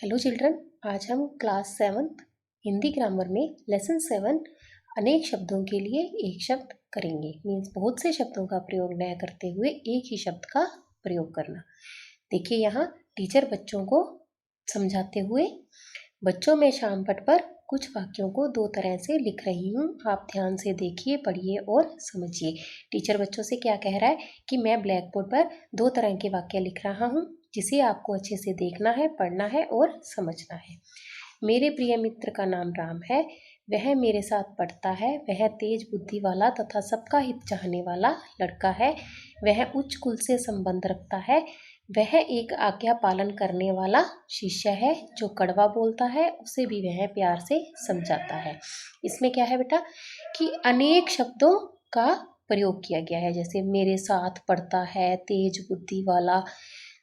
Hello children, आज हम class 7 Hindi grammar में लेसन 7 अनेक शब्दों के लिए एक शब्द करेंगे। मीन्स बहुत से शब्दों का प्रयोग न करते हुए एक ही शब्द का प्रयोग करना। देखिए यहाँ टीचर बच्चों को समझाते हुए बच्चों में शाम पट पर कुछ वाक्यों को दो तरह से लिख रही हूँ। आप ध्यान से देखिए, पढ़िए और समझिए। टीचर बच्चों से क्या कह रहा है कि मैं ब्लैक बोर्ड पर दो तरह के वाक्य लिख रहा हूँ, जिसे आपको अच्छे से देखना है, पढ़ना है और समझना है। मेरे प्रिय मित्र का नाम राम है, वह मेरे साथ पढ़ता है, वह तेज बुद्धि वाला तथा सबका हित चाहने वाला लड़का है, वह उच्च कुल से संबंध रखता है, वह एक आज्ञा पालन करने वाला शिष्य है, जो कड़वा बोलता है उसे भी वह प्यार से समझाता है। इसमें क्या है बेटा कि अनेक शब्दों का प्रयोग किया गया है, जैसे मेरे साथ पढ़ता है, तेज बुद्धि वाला,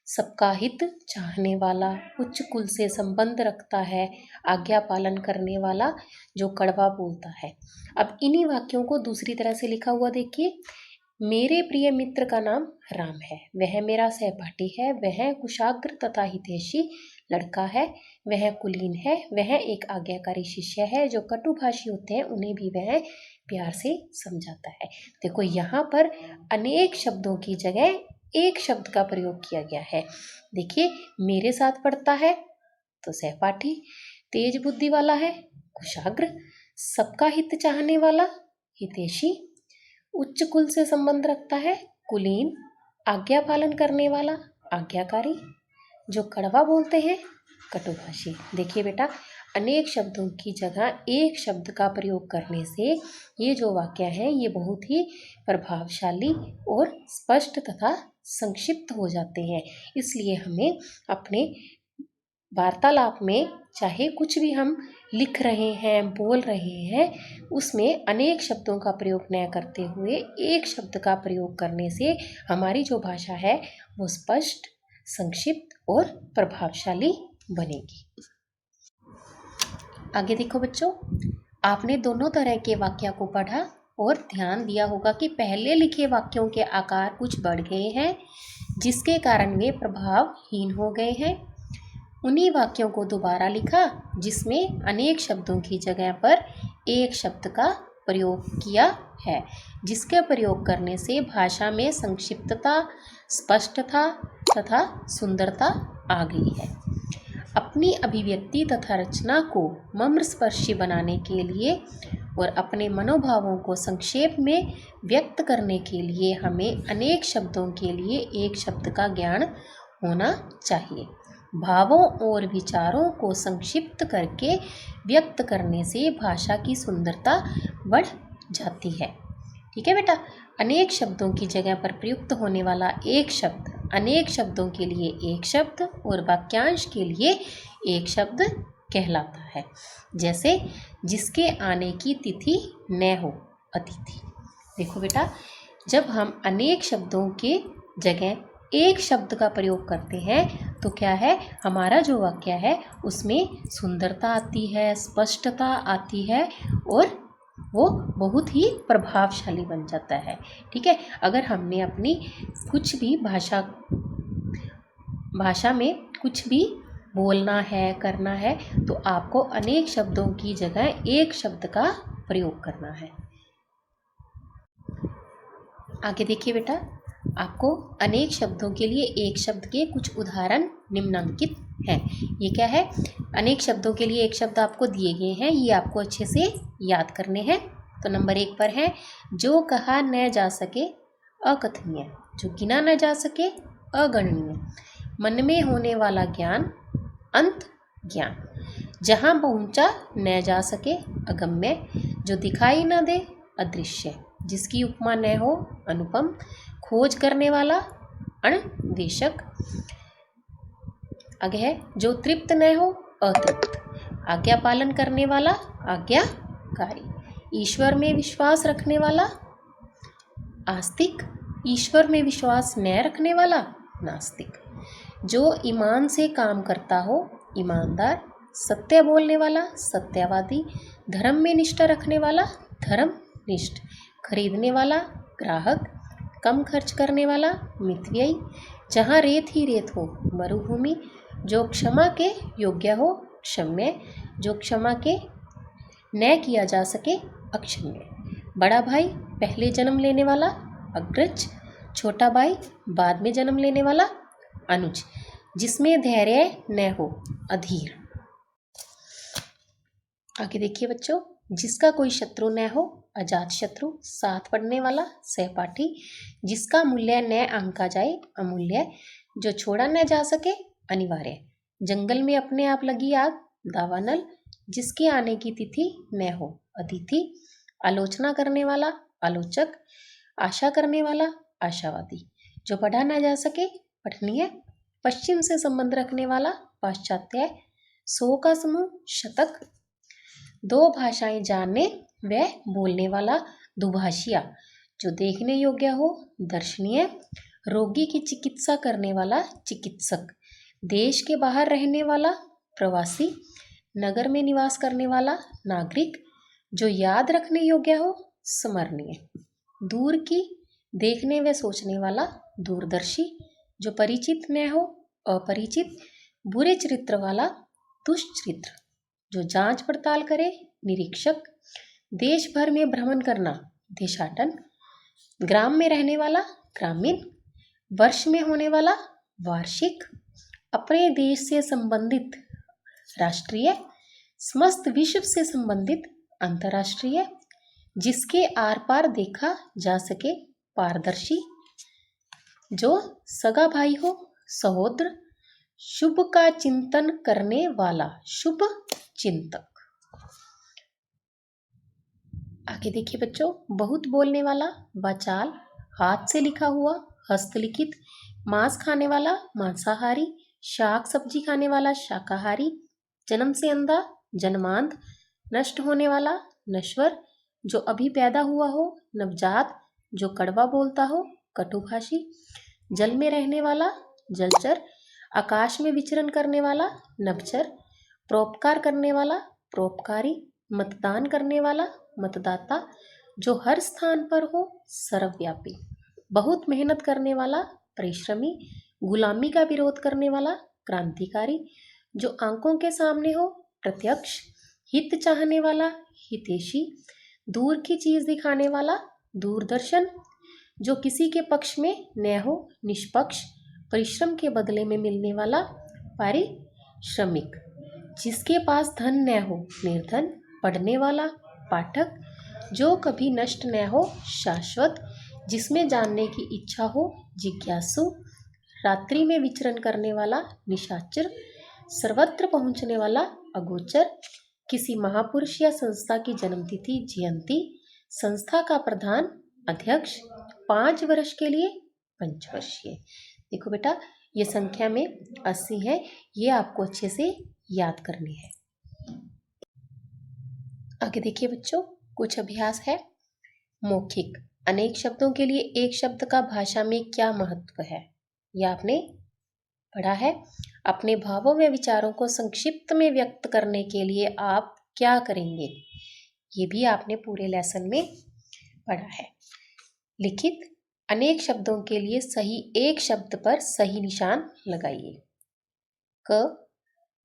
सबका हित चाहने वाला, उच्च कुल से संबंध रखता है, आज्ञा पालन करने वाला, जो कड़वा बोलता है। अब इन्हीं वाक्यों को दूसरी तरह से लिखा हुआ देखिए। मेरे प्रिय मित्र का नाम राम है, वह मेरा सहपाठी है, वह कुशाग्र तथा हितैषी लड़का है, वह कुलीन है, वह एक आज्ञाकारी शिष्य है, जो कटुभाषी होते हैं उन्हें भी वह प्यार से समझाता है। देखो यहाँ पर अनेक शब्दों की जगह एक शब्द का प्रयोग किया गया है। देखिए, मेरे साथ पढ़ता है तो सहपाठी, तेज बुद्धि वाला है कुशाग्र, सबका हित चाहने वाला हितैषी, उच्च कुल से संबंध रखता है कुलीन, आज्ञा पालन करने वाला आज्ञाकारी, जो कड़वा बोलते हैं कटुभाषी। देखिए बेटा, अनेक शब्दों की जगह एक शब्द का प्रयोग करने से ये जो वाक्य हैं ये बहुत ही प्रभावशाली और स्पष्ट तथा संक्षिप्त हो जाते हैं। इसलिए हमें अपने वार्तालाप में चाहे कुछ भी हम लिख रहे हैं, बोल रहे हैं, उसमें अनेक शब्दों का प्रयोग न करते हुए एक शब्द का प्रयोग करने से हमारी जो भाषा है वो स्पष्ट, संक्षिप्त और प्रभावशाली बनेगी। आगे देखो बच्चों, आपने दोनों तरह के वाक्य को पढ़ा और ध्यान दिया होगा कि पहले लिखे वाक्यों के आकार कुछ बढ़ गए हैं, जिसके कारण वे प्रभावहीन हो गए हैं। उन्हीं वाक्यों को दोबारा लिखा जिसमें अनेक शब्दों की जगह पर एक शब्द का प्रयोग किया है, जिसके प्रयोग करने से भाषा में संक्षिप्तता, स्पष्टता तथा सुंदरता आ गई है। अपनी अभिव्यक्ति तथा रचना को मर्मस्पर्शी बनाने के लिए और अपने मनोभावों को संक्षेप में व्यक्त करने के लिए हमें अनेक शब्दों के लिए एक शब्द का ज्ञान होना चाहिए। भावों और विचारों को संक्षिप्त करके व्यक्त करने से भाषा की सुंदरता बढ़ जाती है। ठीक है बेटा, अनेक शब्दों की जगह पर प्रयुक्त होने वाला एक शब्द अनेक शब्दों के लिए एक शब्द और वाक्यांश के लिए एक शब्द कहलाता है। जैसे जिसके आने की तिथि न हो, अतिथि। देखो बेटा, जब हम अनेक शब्दों के जगह एक शब्द का प्रयोग करते हैं तो क्या है, हमारा जो वाक्य है उसमें सुंदरता आती है, स्पष्टता आती है और वो बहुत ही प्रभावशाली बन जाता है। ठीक है, अगर हमने अपनी कुछ भी भाषा में कुछ भी बोलना है, करना है, तो आपको अनेक शब्दों की जगह एक शब्द का प्रयोग करना है। आगे देखिए बेटा, आपको अनेक शब्दों के लिए एक शब्द के कुछ उदाहरण निम्नलिखित हैं। ये क्या है, अनेक शब्दों के लिए एक शब्द आपको दिए गए हैं, ये आपको अच्छे से याद करने हैं। तो नंबर 1 पर है, जो कहा न जा सके अकथनीय, जो गिना न जा सके अगणनीय, मन में होने वाला ज्ञान अंत ज्ञान, जहाँ पहुँचा न जा सके अगम्य, जो दिखाई न दे अदृश्य, जिसकी उपमा न हो अनुपम, खोज करने वाला अन्वेषक। आगे है, जो तृप्त न हो अतृप्त, आज्ञा पालन करने वाला आज्ञाकारी, ईश्वर में विश्वास रखने वाला आस्तिक, ईश्वर में विश्वास न रखने वाला नास्तिक, जो ईमान से काम करता हो ईमानदार, सत्य बोलने वाला सत्यवादी, धर्म में निष्ठा रखने वाला धर्मनिष्ठ, खरीदने वाला ग्राहक, कम खर्च करने वाला मितव्ययी, जहाँ रेत ही रेत हो मरुभूमि, जो क्षमा के योग्य हो क्षम्य, जो क्षमा के न किया जा सके अक्षम्य। बड़ा भाई पहले जन्म लेने वाला अग्रज, छोटा भाई बाद में जन्म लेने वाला अनुज, जिसमें धैर्य न हो अधीर। आगे देखिए बच्चों, जिसका कोई शत्रु न हो अजात शत्रु, साथ पढ़ने वाला सहपाठी, जिसका मूल्य न आंका जाए अमूल्य, जो छोड़ा न जा सके अनिवार्य। जंगल में अपने आप लगी आग दावानल, जिसके आने की तिथि न हो अतिथि। आलोचना करने वाला आलोचक, आशा करने वाला आशावादी, जो पढ़ा न जा सके पठनीय। पश्चिम से संबंध रखने वाला पाश्चात्य, 100 का समूह शतक। 2 भाषाएं जानने व बोलने वाला दुभाषिया, जो देखने योग्य हो दर्शनीय। रोगी की चिकित्सा करने वाला चिकित्सक, देश के बाहर रहने वाला प्रवासी, नगर में निवास करने वाला नागरिक, जो याद रखने योग्य हो स्मरणीय। दूर की देखने व सोचने वाला दूरदर्शी, जो परिचित न हो अपरिचित। बुरे चरित्र वाला दुष्चरित्र, जो जांच पड़ताल करे निरीक्षक। देश भर में भ्रमण करना देशाटन। ग्राम में रहने वाला ग्रामीण, वर्ष में होने वाला वार्षिक। अपने देश से संबंधित राष्ट्रीय, समस्त विश्व से संबंधित अंतर्राष्ट्रीय। जिसके आर पार देखा जा सके पारदर्शी, जो सगा भाई हो सहोदर। शुभ का चिंतन करने वाला शुभ चिंतक। आगे देखिए बच्चों, बहुत बोलने वाला वाचाल, हाथ से लिखा हुआ हस्तलिखित। मांस खाने वाला मांसाहारी, शाक सब्जी खाने वाला शाकाहारी। जन्म से अंधा जन्मांध, नष्ट होने वाला नश्वर, जो अभी पैदा हुआ हो नवजात, जो कड़वा बोलता हो कटुभाषी। जल में रहने वाला जलचर, आकाश में विचरण करने वाला नभचर। परोपकार करने वाला परोपकारी, मतदान करने वाला मतदाता, जो हर स्थान पर हो सर्वव्यापी। बहुत मेहनत करने वाला परिश्रमी, गुलामी का विरोध करने वाला क्रांतिकारी, जो आंखों के सामने हो प्रत्यक्ष। हित चाहने वाला हितैषी, दूर की चीज दिखाने वाला दूरदर्शन, जो किसी के पक्ष में न हो निष्पक्ष। परिश्रम के बदले में मिलने वाला पारिश्रमिक, जिसके पास धन न हो निर्धन। पढ़ने वाला पाठक, जो कभी नष्ट न हो शाश्वत, जिसमें जानने की इच्छा हो जिज्ञासु। रात्रि में विचरण करने वाला निशाचर, सर्वत्र पहुंचने वाला अगोचर। किसी महापुरुष या संस्था की जन्मतिथि जयंती, संस्था का प्रधान अध्यक्ष। 5 वर्ष के लिए पंचवर्षीय। देखो बेटा, ये संख्या में 80 है, ये आपको अच्छे से याद करनी है। आगे देखिए बच्चों, कुछ अभ्यास है। मौखिक, अनेक शब्दों के लिए एक शब्द का भाषा में क्या महत्व है, यह आपने पढ़ा है। अपने भावों में विचारों को संक्षिप्त में व्यक्त करने के लिए आप क्या करेंगे, ये भी आपने पूरे लेसन में पढ़ा है। लिखित, अनेक शब्दों के लिए सही एक शब्द पर सही निशान लगाइए। क,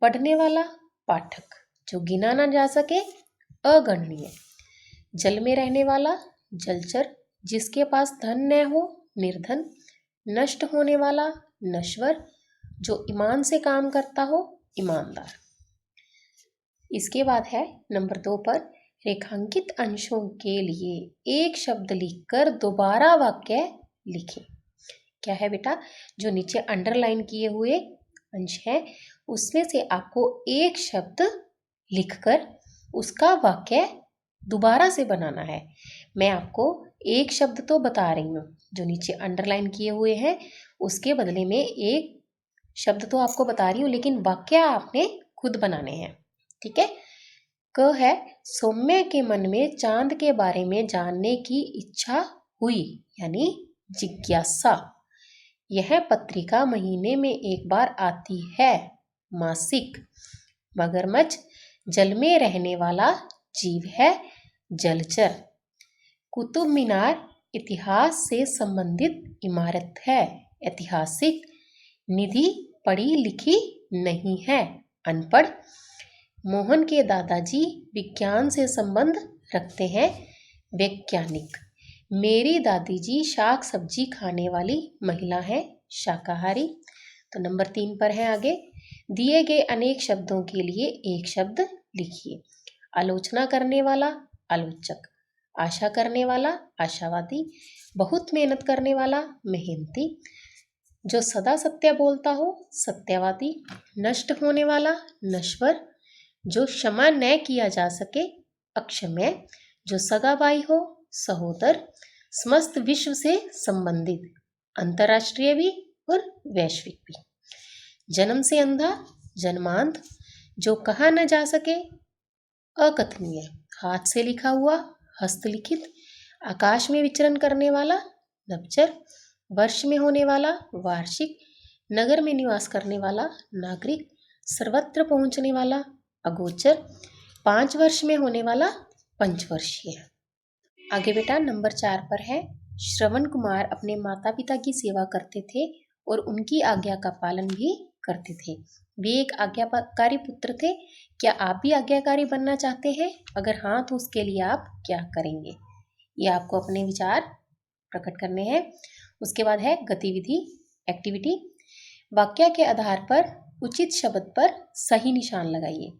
पढ़ने वाला पाठक, जो गिना ना जा सके अगणनीय। जल में रहने वाला जलचर, जिसके पास धन न हो निर्धन। नष्ट होने वाला नश्वर, जो ईमान से काम करता हो ईमानदार। इसके बाद है नंबर 2 पर, रेखांकित अंशों के लिए एक शब्द लिखकर दोबारा वाक्य लिखें। क्या है बेटा, जो नीचे अंडरलाइन किए हुए अंश है उसमें से आपको एक शब्द लिखकर उसका वाक्य दोबारा से बनाना है। मैं आपको एक शब्द तो बता रही हूँ, जो नीचे अंडरलाइन किए हुए हैं उसके बदले में एक शब्द तो आपको बता रही हूँ, लेकिन वाक्य आपने खुद बनाने हैं। ठीक है। क है, सौम्य के मन में चांद के बारे में जानने की इच्छा हुई, यानी जिज्ञासा। यह पत्रिका महीने में एक बार आती है, मासिक। मगरमच्छ जल में रहने वाला जीव है, जलचर। कुतुब मीनार इतिहास से संबंधित इमारत है, ऐतिहासिक। निधि पढ़ी लिखी नहीं है अनपढ़। मोहन के दादाजी विज्ञान से संबंध रखते हैं, वैज्ञानिक। मेरी दादी जी शाक सब्जी खाने वाली महिला है, शाकाहारी। तो नंबर 3 पर है आगे, दिए गए अनेक शब्दों के लिए एक शब्द लिखिए। आलोचना करने वाला, आलोचक। आशा करने वाला, आशावादी। बहुत मेहनत करने वाला, मेहनती। जो सदा सत्य बोलता हो, सत्यवादी। नष्ट होने वाला, नश्वर। जो क्षमा न किया जा सके, अक्षम्य। जो सगा भाई हो, सहोदर। समस्त विश्व से संबंधित, अंतर्राष्ट्रीय भी और वैश्विक भी। जन्म से अंधा, जन्मांध। जो कहा न जा सके, अकथनीय। हाथ से लिखा हुआ, हस्तलिखित। आकाश में विचरण करने वाला, नभचर। वर्ष में होने वाला, वार्षिक। नगर में निवास करने वाला, नागरिक। सर्वत्र पहुंचने वाला, अगोचर। 5 वर्ष में होने वाला, पंचवर्षीय। आगे बेटा नंबर 4 पर है, श्रवण कुमार अपने माता पिता की सेवा करते थे और उनकी आज्ञा का पालन भी करते थे। वे एक आज्ञाकारी पुत्र थे। क्या आप भी आज्ञाकारी बनना चाहते हैं? अगर हाँ तो उसके लिए आप क्या करेंगे? ये आपको अपने विचार प्रकट करने हैं। उसके बाद है गतिविधि, एक्टिविटी। वाक्य के आधार पर उचित शब्द पर सही निशान लगाइए।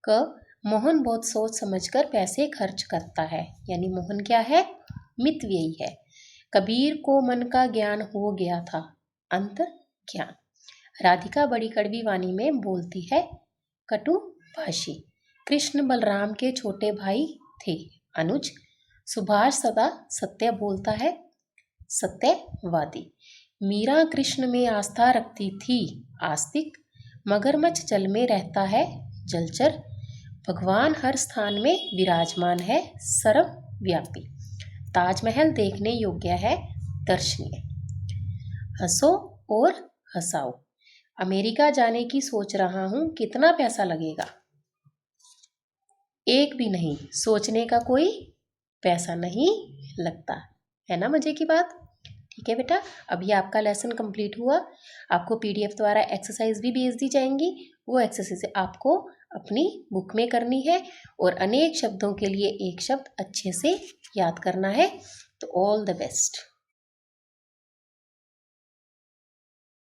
क, मोहन बहुत सोच समझकर पैसे खर्च करता है, यानी मोहन क्या है? मितव्ययी है। कबीर को मन का ज्ञान हो गया था, अंतर ज्ञान। राधिका बड़ी कड़वी वाणी में बोलती है, कटु भाषी। कृष्ण बलराम के छोटे भाई थे, अनुज। सुभाष सदा सत्य बोलता है, सत्यवादी। मीरा कृष्ण में आस्था रखती थी, आस्तिक। मगरमच्छ जल में रहता है, जलचर। भगवान हर स्थान में विराजमान है, सर्वव्यापी। ताजमहल देखने योग्य है, दर्शनीय। हंसो और हंसाओ। अमेरिका जाने की सोच रहा हूं, कितना पैसा लगेगा? एक भी नहीं, सोचने का कोई पैसा नहीं लगता, है ना मजे की बात। ठीक है बेटा, अभी आपका लेसन कंप्लीट हुआ। आपको PDF द्वारा एक्सरसाइज भी भेज दी जाएंगी। वो एक्सरसाइज आपको अपनी बुक में करनी है और अनेक शब्दों के लिए एक शब्द अच्छे से याद करना है। तो ऑल द बेस्ट।